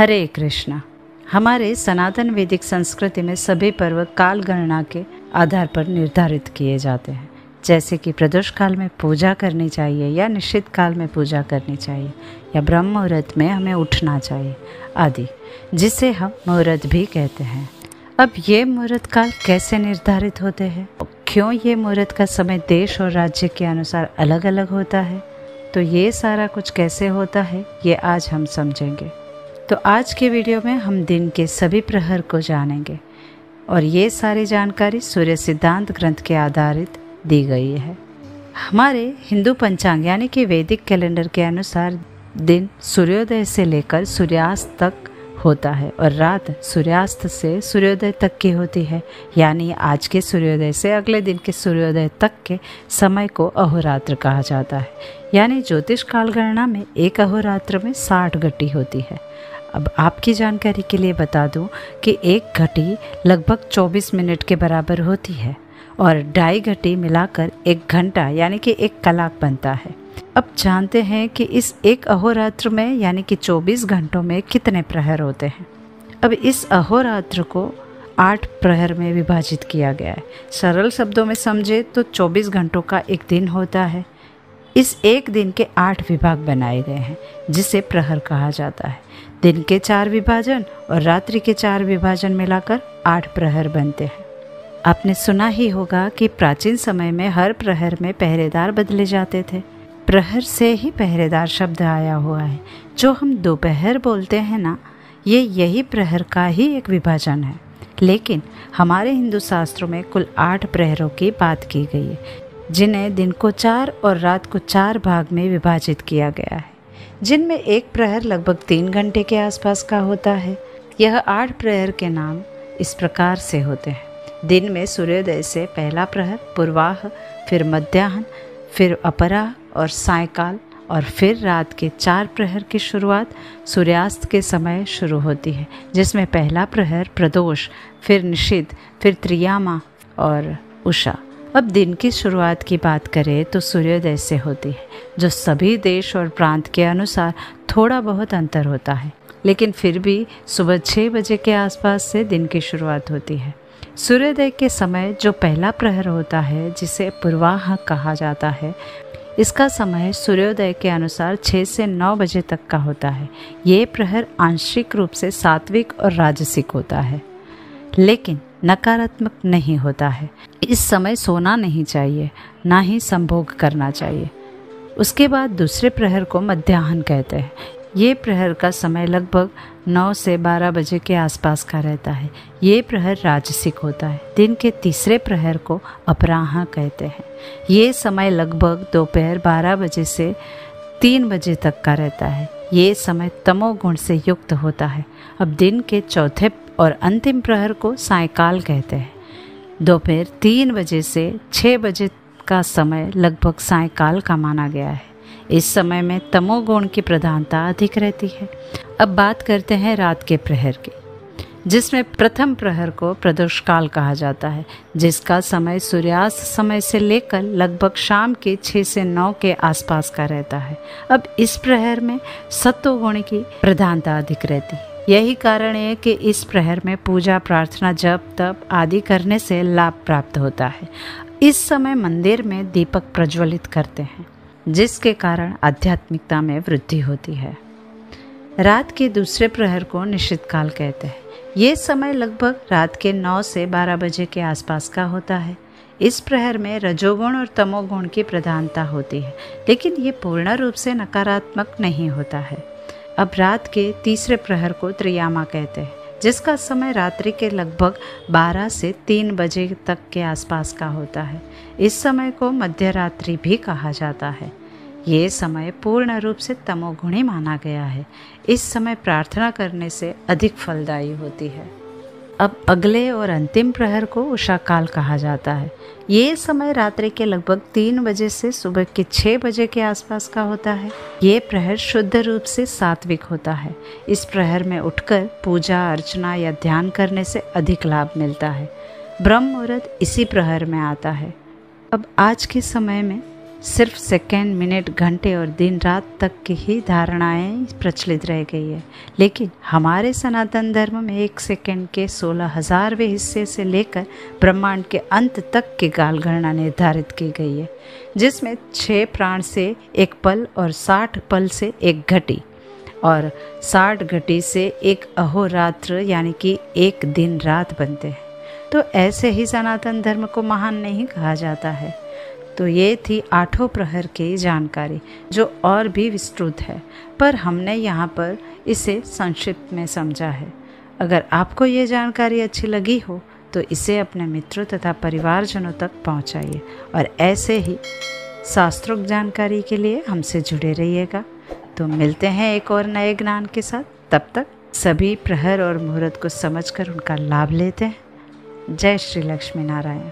हरे कृष्णा। हमारे सनातन वैदिक संस्कृति में सभी पर्व काल गणना के आधार पर निर्धारित किए जाते हैं, जैसे कि प्रदोष काल में पूजा करनी चाहिए या निश्चित काल में पूजा करनी चाहिए या ब्रह्म मुहूर्त में हमें उठना चाहिए आदि, जिसे हम मुहूर्त भी कहते हैं। अब ये मुहूर्त काल कैसे निर्धारित होते हैं, क्यों ये मुहूर्त का समय देश और राज्य के अनुसार अलग अलग होता है, तो ये सारा कुछ कैसे होता है ये आज हम समझेंगे। तो आज के वीडियो में हम दिन के सभी प्रहर को जानेंगे और ये सारी जानकारी सूर्य सिद्धांत ग्रंथ के आधारित दी गई है। हमारे हिंदू पंचांग यानी कि वैदिक कैलेंडर के अनुसार दिन सूर्योदय से लेकर सूर्यास्त तक होता है और रात सूर्यास्त से सूर्योदय तक की होती है, यानी आज के सूर्योदय से अगले दिन के सूर्योदय तक के समय को अहोरात्र कहा जाता है। यानी ज्योतिष काल गणना में एक अहोरात्र में 60 घटी होती है। अब आपकी जानकारी के लिए बता दूं कि एक घटी लगभग 24 मिनट के बराबर होती है और 2.5 घटी मिलाकर 1 घंटा यानी कि 1 कलाक बनता है। अब जानते हैं कि इस एक अहोरात्र में यानी कि 24 घंटों में कितने प्रहर होते हैं। अब इस अहोरात्र को 8 प्रहर में विभाजित किया गया है। सरल शब्दों में समझे तो 24 घंटों का एक दिन होता है। इस एक दिन के 8 विभाग बनाए गए हैं, जिसे प्रहर कहा जाता है। दिन के 4 विभाजन और रात्रि के 4 विभाजन मिलाकर 8 प्रहर बनते हैं। आपने सुना ही होगा कि प्राचीन समय में हर प्रहर में पहरेदार बदले जाते थे। प्रहर से ही पहरेदार शब्द आया हुआ है। जो हम दोपहर बोलते हैं ना, ये यही प्रहर का ही एक विभाजन है। लेकिन हमारे हिंदू शास्त्रों में कुल 8 प्रहरों की बात की गई है, जिन्हें दिन को 4 और रात को 4 भाग में विभाजित किया गया है, जिनमें एक प्रहर लगभग 3 घंटे के आसपास का होता है। यह 8 प्रहर के नाम इस प्रकार से होते हैं। दिन में सूर्योदय से पहला प्रहर, पूर्वाह, फिर मध्याह्न, फिर अपराह और सायंकाल, और फिर रात के 4 प्रहर की शुरुआत सूर्यास्त के समय शुरू होती है, जिसमें पहला प्रहर प्रदोष, फिर निषिद्ध, फिर त्रियामा और उषा। अब दिन की शुरुआत की बात करें तो सूर्योदय से होती है, जो सभी देश और प्रांत के अनुसार थोड़ा बहुत अंतर होता है, लेकिन फिर भी सुबह 6 बजे के आसपास से दिन की शुरुआत होती है। सूर्योदय के समय जो पहला प्रहर होता है, जिसे पूर्वाह कहा जाता है, इसका समय सूर्योदय के अनुसार 6 से 9 बजे तक का होता है। ये प्रहर आंशिक रूप से सात्विक और राजसिक होता है, लेकिन नकारात्मक नहीं होता है। इस समय सोना नहीं चाहिए, ना ही संभोग करना चाहिए। उसके बाद दूसरे प्रहर को मध्याह्न कहते हैं। ये प्रहर का समय लगभग 9 से 12 बजे के आसपास का रहता है। ये प्रहर राजसिक होता है। दिन के तीसरे प्रहर को अपराह कहते हैं। ये समय लगभग दोपहर 12 बजे से 3 बजे तक का रहता है। ये समय तमोगुण से युक्त होता है। अब दिन के चौथे और अंतिम प्रहर को सायंकाल कहते हैं। दोपहर 3 बजे से 6 बजे का समय लगभग सायंकाल का माना गया है। इस समय में तमोगुण की प्रधानता अधिक रहती है। अब बात करते हैं रात के प्रहर की, जिसमें प्रथम प्रहर को प्रदोष काल कहा जाता है, जिसका समय सूर्यास्त समय से लेकर लगभग शाम के 6 से 9 के आसपास का रहता है। अब इस प्रहर में सत्वगुण की प्रधानता अधिक रहती है। यही कारण है कि इस प्रहर में पूजा, प्रार्थना, जप, तप आदि करने से लाभ प्राप्त होता है। इस समय मंदिर में दीपक प्रज्वलित करते हैं, जिसके कारण आध्यात्मिकता में वृद्धि होती है। रात के दूसरे प्रहर को निषिद्ध काल कहते हैं। ये समय लगभग रात के 9 से 12 बजे के आसपास का होता है। इस प्रहर में रजोगुण और तमोगुण की प्रधानता होती है, लेकिन ये पूर्ण रूप से नकारात्मक नहीं होता है। अब रात के तीसरे प्रहर को त्रियामा कहते हैं, जिसका समय रात्रि के लगभग 12 से 3 बजे तक के आसपास का होता है। इस समय को मध्य रात्रि भी कहा जाता है। ये समय पूर्ण रूप से तमोगुणी माना गया है। इस समय प्रार्थना करने से अधिक फलदायी होती है। अब अगले और अंतिम प्रहर को उषा काल कहा जाता है। ये समय रात्रि के लगभग 3 बजे से सुबह के 6 बजे के आसपास का होता है। ये प्रहर शुद्ध रूप से सात्विक होता है। इस प्रहर में उठकर पूजा अर्चना या ध्यान करने से अधिक लाभ मिलता है। ब्रह्म मुहूर्त इसी प्रहर में आता है। अब आज के समय में सिर्फ सेकंड, मिनट, घंटे और दिन रात तक की ही धारणाएं प्रचलित रह गई है। लेकिन हमारे सनातन धर्म में 1 सेकंड के 16,000वें हिस्से से लेकर ब्रह्मांड के अंत तक की काल गणना निर्धारित की गई है, जिसमें 6 प्राण से 1 पल और 60 पल से 1 घटी और 60 घटी से 1 अहोरात्र यानी कि 1 दिन रात बनते हैं। तो ऐसे ही सनातन धर्म को महान नहीं कहा जाता है। तो ये थी 8 प्रहर की जानकारी, जो और भी विस्तृत है, पर हमने यहाँ पर इसे संक्षिप्त में समझा है। अगर आपको ये जानकारी अच्छी लगी हो तो इसे अपने मित्रों तथा परिवारजनों तक पहुँचाइए और ऐसे ही शास्त्रोक्त जानकारी के लिए हमसे जुड़े रहिएगा। तो मिलते हैं एक और नए ज्ञान के साथ। तब तक सभी प्रहर और मुहूर्त को समझकर उनका लाभ लेते हैं। जय श्री लक्ष्मी नारायण।